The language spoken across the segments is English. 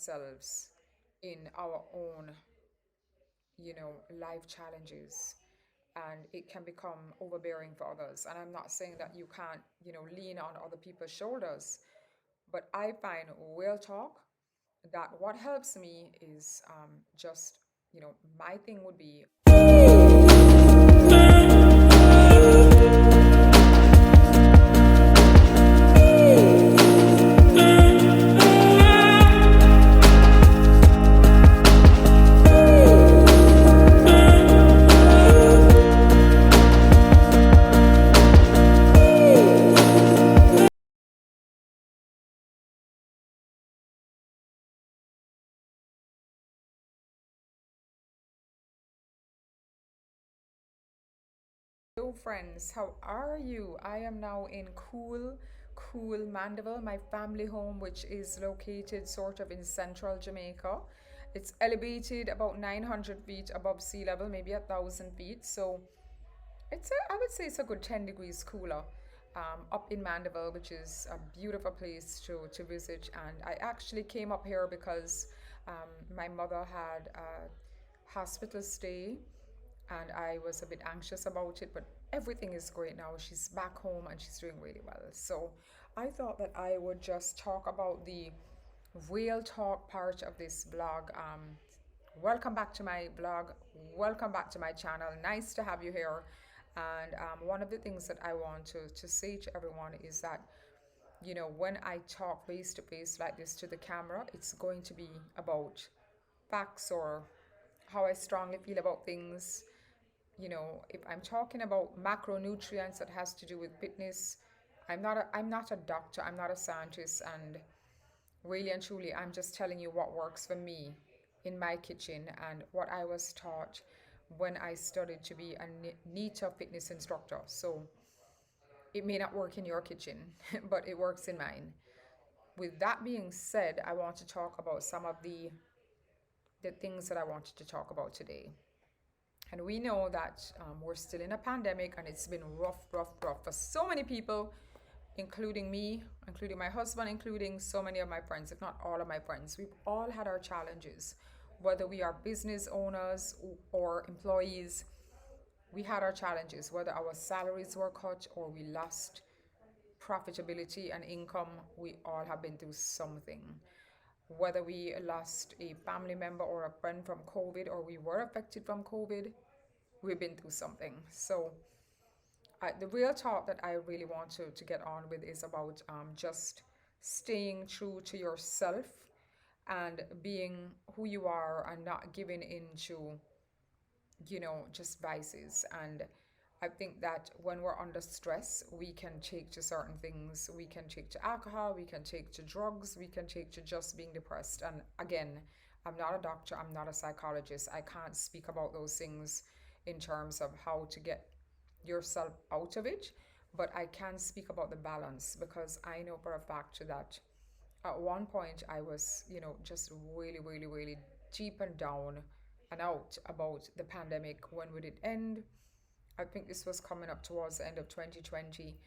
ourselves in our own, life challenges, and it can become overbearing for others. And I'm not saying that you can't, lean on other people's shoulders, but I find real talk that what helps me is just, my thing would be. Hello, friends. How are you? I am now in cool Mandeville, my family home, which is located sort of in central Jamaica. It's elevated about 900 feet above sea level, maybe 1,000 feet. So I would say it's a good 10 degrees cooler up in Mandeville, which is a beautiful place to visit. And I actually came up here because my mother had a hospital stay and I was a bit anxious about it, but everything is great now. She's back home and she's doing really well. So I thought that I would just talk about the real talk part of this vlog. Welcome back to my vlog. Welcome back to my channel. Nice to have you here. And one of the things that I want to say to everyone is that, when I talk face to face like this to the camera, it's going to be about facts or how I strongly feel about things. If I'm talking about macronutrients that has to do with fitness, I'm not a doctor, I'm not a scientist, and really and truly, I'm just telling you what works for me in my kitchen and what I was taught when I studied to be a NETA fitness instructor. So it may not work in your kitchen, but it works in mine. With that being said, I want to talk about some of the things that I wanted to talk about today. And we know that we're still in a pandemic and it's been rough for so many people, including me, including my husband, including so many of my friends, if not all of my friends. We've all had our challenges, whether we are business owners or employees. We had our challenges, whether our salaries were cut or we lost profitability and income. We all have been through something. Whether we lost a family member or a friend from COVID or we were affected from COVID, we've been through something. So the real talk that I really want to get on with is about just staying true to yourself and being who you are and not giving into, just vices. And I think that when we're under stress, we can take to certain things. We can take to alcohol, we can take to drugs, we can take to just being depressed. And again, I'm not a doctor, I'm not a psychologist. I can't speak about those things in terms of how to get yourself out of it, but I can speak about the balance because I know for a fact that at one point I was, just really deep and down and out about the pandemic. When would it end? I think this was coming up towards the end of 2020,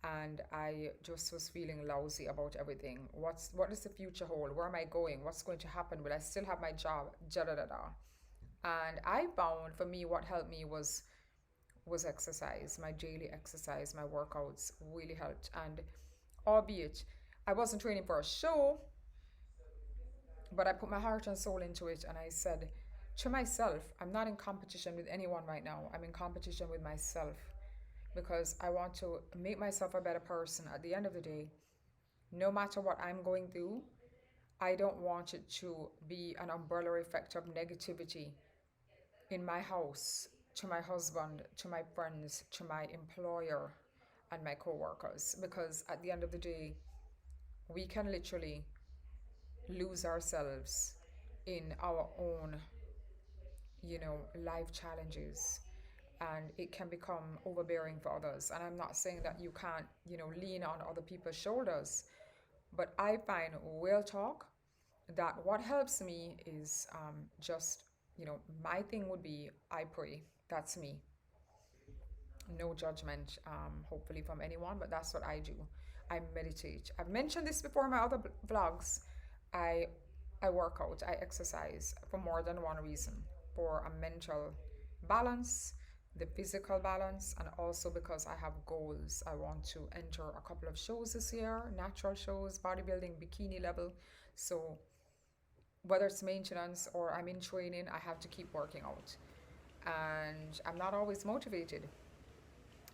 and I just was feeling lousy about everything. What does the future hold? Where am I going? What's going to happen? Will I still have my job? Da da da da. And I found for me what helped me was exercise. My daily exercise, my workouts really helped. And albeit I wasn't training for a show, but I put my heart and soul into it, and I said to myself, I'm not in competition with anyone right now. I'm in competition with myself because I want to make myself a better person at the end of the day. No matter what I'm going through, I don't want it to be an umbrella effect of negativity in my house, to my husband, to my friends, to my employer, and my coworkers. Because at the end of the day, we can literally lose ourselves in our own, life challenges. And it can become overbearing for others. And I'm not saying that you can't, lean on other people's shoulders, but I find real talk that what helps me is just, my thing would be I pray. That's me. No judgment, hopefully, from anyone, but that's what I do. I meditate. I've mentioned this before in my other vlogs. I I work out, I exercise for more than one reason, for a mental balance, the physical balance, and also because I have goals. I want to enter a couple of shows this year, natural shows, bodybuilding, bikini level. So, whether it's maintenance or I'm in training, I have to keep working out. And I'm not always motivated.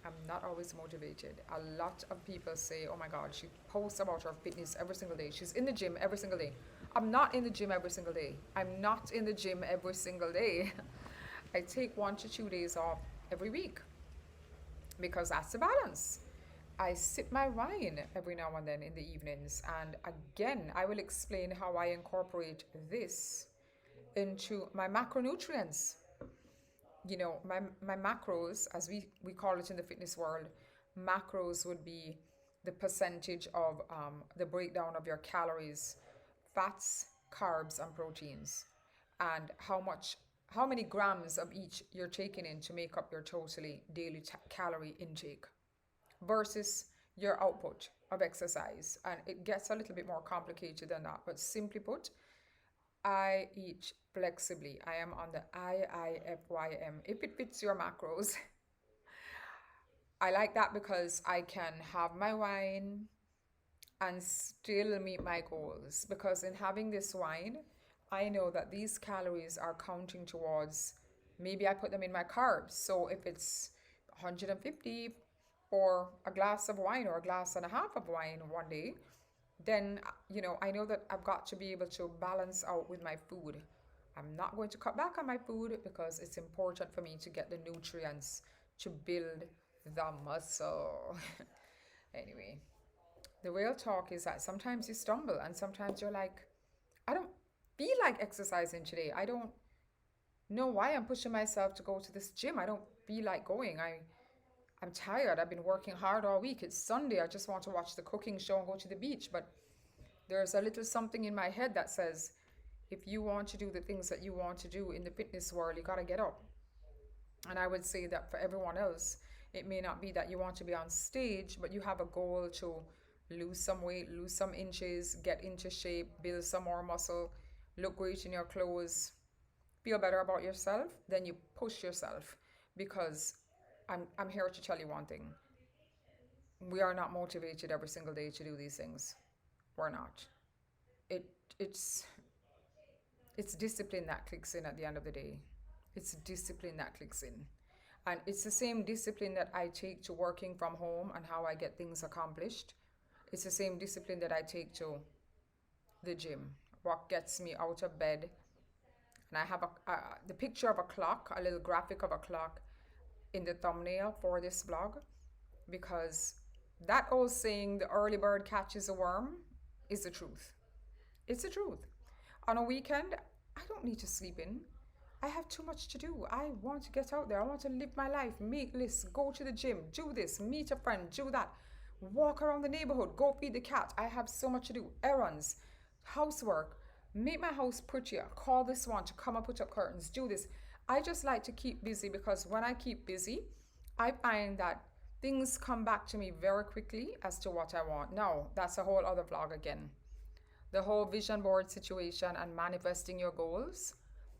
I'm not always motivated. A lot of people say, oh my God, she posts about her fitness every single day. She's in the gym every single day. I'm not in the gym every single day. I'm not in the gym every single day. I take 1 to 2 days off every week because that's the balance. I sip my wine every now and then in the evenings. And again, I will explain how I incorporate this into my macronutrients. My macros, as we call it in the fitness world, macros would be the percentage of the breakdown of your calories, fats, carbs, and proteins, and how many grams of each you're taking in to make up your totally daily calorie intake versus your output of exercise. And it gets a little bit more complicated than that, but simply put, I eat flexibly. I am on the IIFYM. If it fits your macros, I like that because I can have my wine and still meet my goals. Because in having this wine, I know that these calories are counting towards, maybe I put them in my carbs. So if it's 150 for a glass of wine or a glass and a half of wine one day, then I know that I've got to be able to balance out with my food. I'm not going to cut back on my food because it's important for me to get the nutrients to build the muscle. Anyway, the real talk is that sometimes you stumble and sometimes you're like, I don't feel like exercising today. I don't know why I'm pushing myself to go to this gym. I don't feel like going. I'm tired. I've been working hard all week. It's Sunday. I just want to watch the cooking show and go to the beach. But there's a little something in my head that says, if you want to do the things that you want to do in the fitness world, you got to get up. And I would say that for everyone else, it may not be that you want to be on stage, but you have a goal to lose some weight, lose some inches, get into shape, build some more muscle, look great in your clothes, feel better about yourself. Then you push yourself, because I'm here to tell you one thing. We are not motivated every single day to do these things. We're not. It it's it's discipline that clicks in at the end of the day. It's discipline that clicks in. And it's the same discipline that I take to working from home and how I get things accomplished. It's the same discipline that I take to the gym. What gets me out of bed. And I have the picture of a clock, a little graphic of a clock in the thumbnail for this vlog, because that old saying, the early bird catches a worm, is the truth. It's the truth. On a weekend, I don't need to sleep in. I have too much to do. I want to get out there. I want to live my life, make lists, go to the gym, do this, meet a friend, do that, walk around the neighborhood, go feed the cat. I have so much to do. Errands, housework, make my house prettier, call this one to come and put up curtains, do this. I just like to keep busy, because when I keep busy, I find that things come back to me very quickly as to what I want. Now, that's a whole other vlog again. The whole vision board situation and manifesting your goals,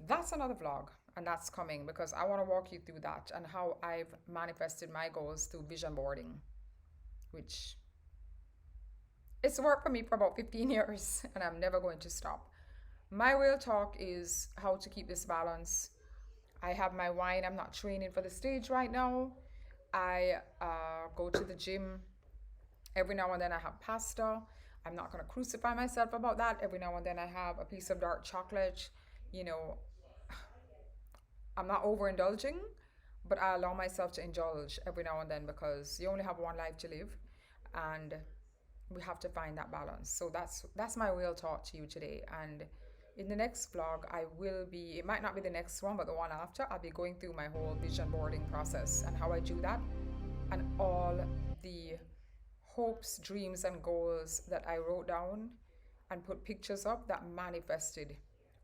that's another vlog, and that's coming, because I want to walk you through that and how I've manifested my goals through vision boarding, which it's worked for me for about 15 years and I'm never going to stop. My real talk is how to keep this balance. I have my wine. I'm not training for the stage right now. I go to the gym. Every now and then I have pasta. I'm not going to crucify myself about that. Every now and then I have a piece of dark chocolate. You know, I'm not overindulging, but I allow myself to indulge every now and then, because you only have one life to live, and we have to find that balance. So that's my real talk to you today. And in the next vlog, I will be, it might not be the next one, but the one after, I'll be going through my whole vision boarding process and how I do that, and all the hopes, dreams, and goals that I wrote down and put pictures of that manifested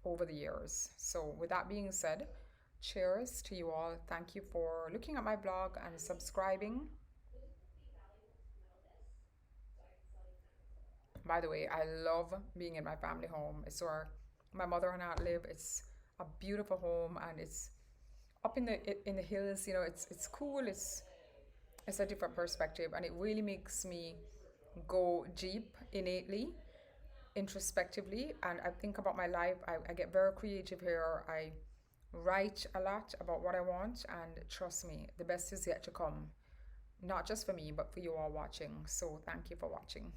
over the years. So with that being said, cheers to you all. Thank you for looking at my blog and subscribing. By the way, I love being in my family home. It's where my mother and I live. It's a beautiful home, and it's up in the hills. You know, it's cool. It's a different perspective, and it really makes me go deep innately, introspectively, and I think about my life. I get very creative here. I write a lot about what I want, and trust me, the best is yet to come. Not just for me, but for you all watching. So thank you for watching.